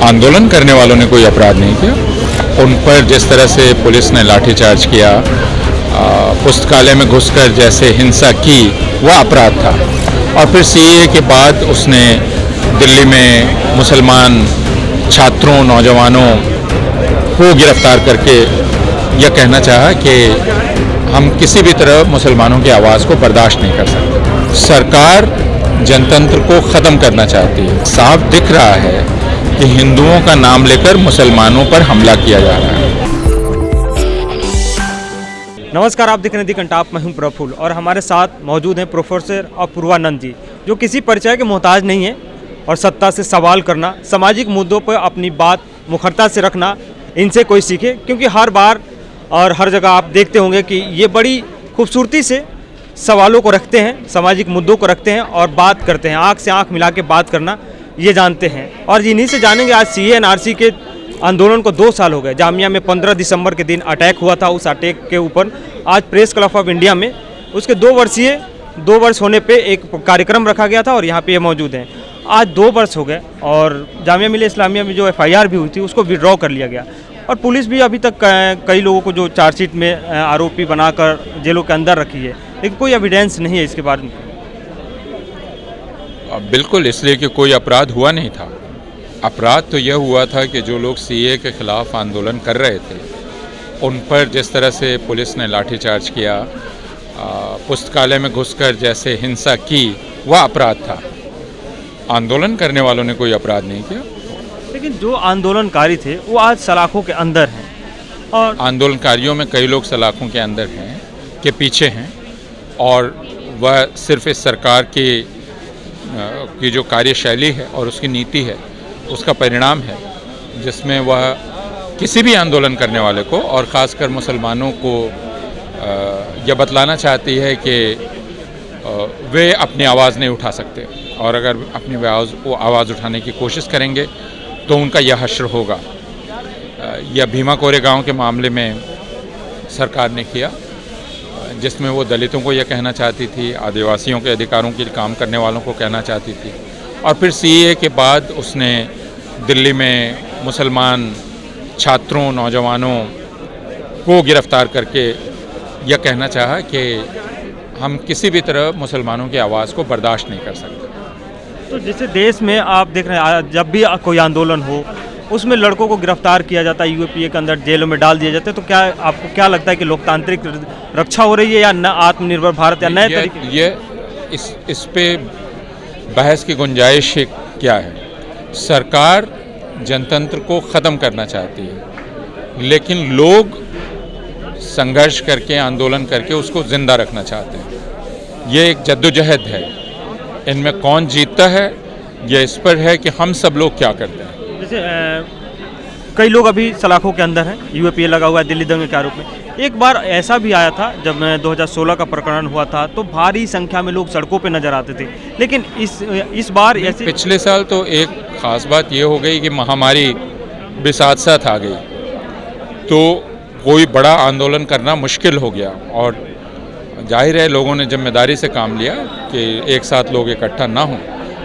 आंदोलन करने वालों ने कोई अपराध नहीं किया। उन पर जिस तरह से पुलिस ने लाठीचार्ज किया, पुस्तकालय में घुसकर जैसे हिंसा की, वह अपराध था। और फिर सीएए के बाद उसने दिल्ली में मुसलमान छात्रों, नौजवानों को गिरफ्तार करके यह कहना चाहा कि हम किसी भी तरह मुसलमानों की आवाज़ को बर्दाश्त नहीं कर सकते। सरकार जनतंत्र को ख़त्म करना चाहती है। साफ दिख रहा है कि हिंदुओं का नाम लेकर मुसलमानों पर हमला किया जा रहा है। नमस्कार, आप देख रहे हैं दी कंटाप, मैं हूं प्रफुल्ल और हमारे साथ मौजूद हैं प्रोफेसर अपूर्वानंद जी, जो किसी परिचय के मोहताज नहीं है और सत्ता से सवाल करना, सामाजिक मुद्दों पर अपनी बात मुखरता से रखना, इनसे कोई सीखे। क्योंकि हर बार और हर जगह आप देखते होंगे कि ये बड़ी खूबसूरती से सवालों को रखते हैं, सामाजिक मुद्दों को रखते हैं और बात करते हैं। आँख से आँख मिला के बात करना ये जानते हैं और इन्हीं से जानेंगे। आज सीएए एनआरसी के आंदोलन को 2 साल हो गए। जामिया में 15 दिसंबर के दिन अटैक हुआ था। उस अटैक के ऊपर आज प्रेस क्लब ऑफ इंडिया में उसके 2 वर्ष होने पे एक कार्यक्रम रखा गया था और यहाँ पे ये मौजूद हैं। आज 2 वर्ष हो गए और जामिया मिल्लिया इस्लामिया में जो एफआईआर भी हुई थी उसको विड्रॉ कर लिया गया और पुलिस भी अभी तक कई लोगों को जो चार्जशीट में आरोपी बनाकर जेलों के अंदर रखी है, लेकिन कोई एविडेंस नहीं है इसके बारे में। बिल्कुल, इसलिए कि कोई अपराध हुआ नहीं था। अपराध तो यह हुआ था कि जो लोग सीएए के खिलाफ आंदोलन कर रहे थे उन पर जिस तरह से पुलिस ने लाठीचार्ज किया, पुस्तकालय में घुसकर जैसे हिंसा की, वह अपराध था। आंदोलन करने वालों ने कोई अपराध नहीं किया। लेकिन जो आंदोलनकारी थे वो आज सलाखों के अंदर हैं और आंदोलनकारियों में कई लोग सलाखों के अंदर हैं, के पीछे हैं और वह सिर्फ इस सरकार की जो कार्यशैली है और उसकी नीति है उसका परिणाम है, जिसमें वह किसी भी आंदोलन करने वाले को और ख़ासकर मुसलमानों को यह बतलाना चाहती है कि वे अपनी आवाज़ नहीं उठा सकते और अगर अपनी आवाज़ उठाने की कोशिश करेंगे तो उनका यह हश्र होगा। यह भीमा कोरेगांव के मामले में सरकार ने किया, जिसमें वो दलितों को यह कहना चाहती थी, आदिवासियों के अधिकारों के काम करने वालों को कहना चाहती थी। और फिर सीएए के बाद उसने दिल्ली में मुसलमान छात्रों, नौजवानों को गिरफ्तार करके यह कहना चाहा कि हम किसी भी तरह मुसलमानों की आवाज़ को बर्दाश्त नहीं कर सकते। तो जैसे देश में आप देख रहे हैं, जब भी कोई आंदोलन हो उसमें लड़कों को गिरफ्तार किया जाता है, यूएपीए के अंदर जेलों में डाल दिए जाते हैं, तो क्या आपको क्या लगता है कि लोकतांत्रिक रक्षा हो रही है या न आत्मनिर्भर भारत या नए तरीके? ये इस पे बहस की गुंजाइश क्या है? सरकार जनतंत्र को ख़त्म करना चाहती है, लेकिन लोग संघर्ष करके, आंदोलन करके उसको ज़िंदा रखना चाहते हैं। ये एक जद्दोजहद है। इनमें कौन जीतता है ये इस पर है कि हम सब लोग क्या करते हैं। जैसे कई लोग अभी सलाखों के अंदर हैं, यूएपीए लगा हुआ है दिल्ली दंगे के आरोप में। एक बार ऐसा भी आया था जब 2016 का प्रकरण हुआ था तो भारी संख्या में लोग सड़कों पे नजर आते थे, लेकिन इस बार ऐसे पिछले साल तो एक ख़ास बात ये हो गई कि महामारी भी साथ साथ आ गई, तो कोई बड़ा आंदोलन करना मुश्किल हो गया और जाहिर है लोगों ने जिम्मेदारी से काम लिया कि एक साथ लोग इकट्ठा ना हों,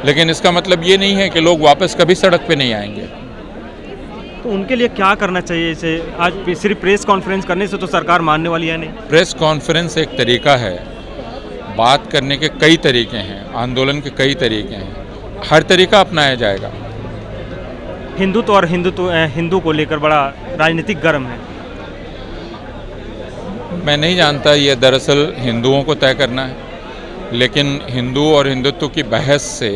लेकिन इसका मतलब ये नहीं है कि लोग वापस कभी सड़क पे नहीं आएंगे। तो उनके लिए क्या करना चाहिए? इसे आज सिर्फ प्रेस कॉन्फ्रेंस करने से तो सरकार मानने वाली है नहीं। प्रेस कॉन्फ्रेंस एक तरीका है, बात करने के कई तरीके हैं, आंदोलन के कई तरीके हैं, हर तरीका अपनाया जाएगा। हिंदुत्व और हिंदू को लेकर बड़ा राजनीतिक गर्म है। मैं नहीं जानता, ये दरअसल हिंदुओं को तय करना है, लेकिन हिंदू और हिंदुत्व की बहस से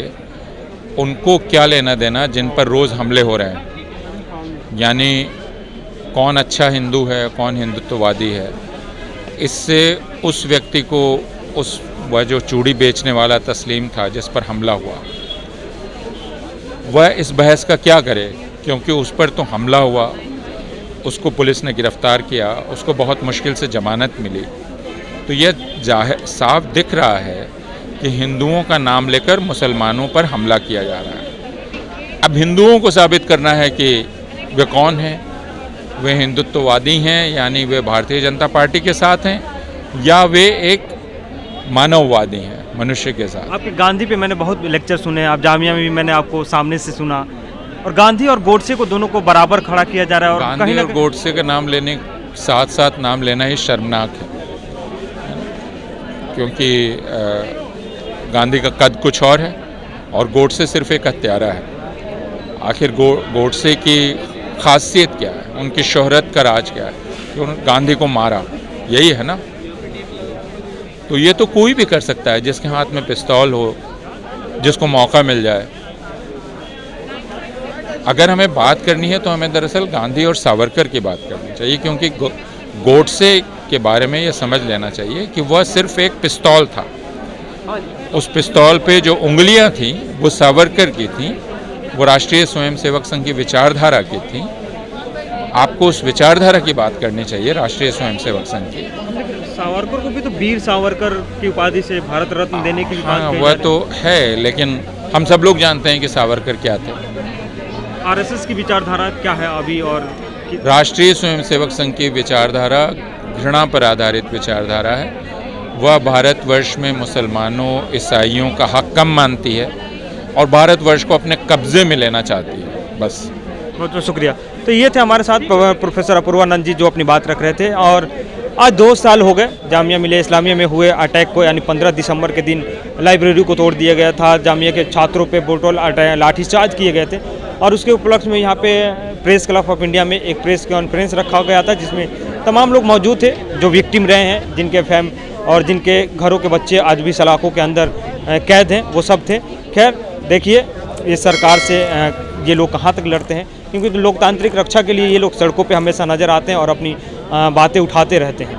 उनको क्या लेना देना जिन पर रोज़ हमले हो रहे हैं। यानी कौन अच्छा हिंदू है, कौन हिंदुत्ववादी है, इससे उस व्यक्ति को वह जो चूड़ी बेचने वाला तस्लीम था जिस पर हमला हुआ, वह इस बहस का क्या करे, क्योंकि उस पर तो हमला हुआ, उसको पुलिस ने गिरफ्तार किया, उसको बहुत मुश्किल से जमानत मिली। तो यह साफ दिख रहा है कि हिंदुओं का नाम लेकर मुसलमानों पर हमला किया जा रहा है। अब हिंदुओं को साबित करना है कि वे कौन हैं, वे हिंदुत्ववादी हैं यानी वे भारतीय जनता पार्टी के साथ हैं, या वे एक मानववादी हैं मनुष्य के साथ। आपके गांधी पे मैंने बहुत लेक्चर सुने, आप जामिया में भी मैंने आपको सामने से सुना, और गांधी और गोडसे को दोनों को बराबर खड़ा किया जा रहा है और गांधी कहीं ना और गोडसे का नाम लेने साथ साथ नाम लेना ही शर्मनाक है, क्योंकि गांधी का कद कुछ और है और गोडसे सिर्फ एक हत्यारा है। आखिर गोडसे की खासियत क्या है, उनकी शोहरत का राज क्या है कि उन्होंने गांधी को मारा, यही है ना। तो ये तो कोई भी कर सकता है जिसके हाथ में पिस्तौल हो, जिसको मौका मिल जाए। अगर हमें बात करनी है तो हमें दरअसल गांधी और सावरकर की बात करनी चाहिए, क्योंकि गोडसे के बारे में ये समझ लेना चाहिए कि वह सिर्फ एक पिस्तौल था। उस पिस्तौल पे जो उंगलियां थीं वो सावरकर की थीं, वो राष्ट्रीय स्वयंसेवक संघ की विचारधारा की थीं। आपको उस विचारधारा की बात करनी चाहिए, राष्ट्रीय स्वयंसेवक संघ की। सावरकर को भी तो वीर सावरकर की उपाधि से भारत रत्न देने की बात हाँ, कही वह जा रही तो है, लेकिन हम सब लोग जानते हैं कि सावरकर क्या थे। आरएसएस की विचारधारा क्या है अभी और राष्ट्रीय स्वयंसेवक संघ की विचारधारा घृणा पर आधारित विचारधारा है। वह भारतवर्ष में मुसलमानों, ईसाइयों का हक कम मानती है और भारतवर्ष को अपने कब्जे में लेना चाहती है, बस। बहुत बहुत शुक्रिया। तो ये थे हमारे साथ प्रोफेसर अपूर्वानंद जी जो अपनी बात रख रहे थे। और आज 2 साल हो गए जामिया मिलिया इस्लामिया में हुए अटैक को, यानी 15 दिसंबर के दिन लाइब्रेरी को तोड़ दिया गया था, जामिया के छात्रों पे बोतल लाठीचार्ज किए गए थे और उसके उपलक्ष्य में यहाँ पे प्रेस क्लब ऑफ इंडिया में एक प्रेस कॉन्फ्रेंस रखा गया था, जिसमें तमाम लोग मौजूद थे जो विक्टिम रहे हैं, जिनके और जिनके घरों के बच्चे आज भी सलाखों के अंदर कैद हैं, वो सब थे। खैर देखिए इस सरकार से ये लोग कहाँ तक लड़ते हैं, क्योंकि लोकतांत्रिक रक्षा के लिए ये लोग सड़कों पे हमेशा नज़र आते हैं और अपनी बातें उठाते रहते हैं।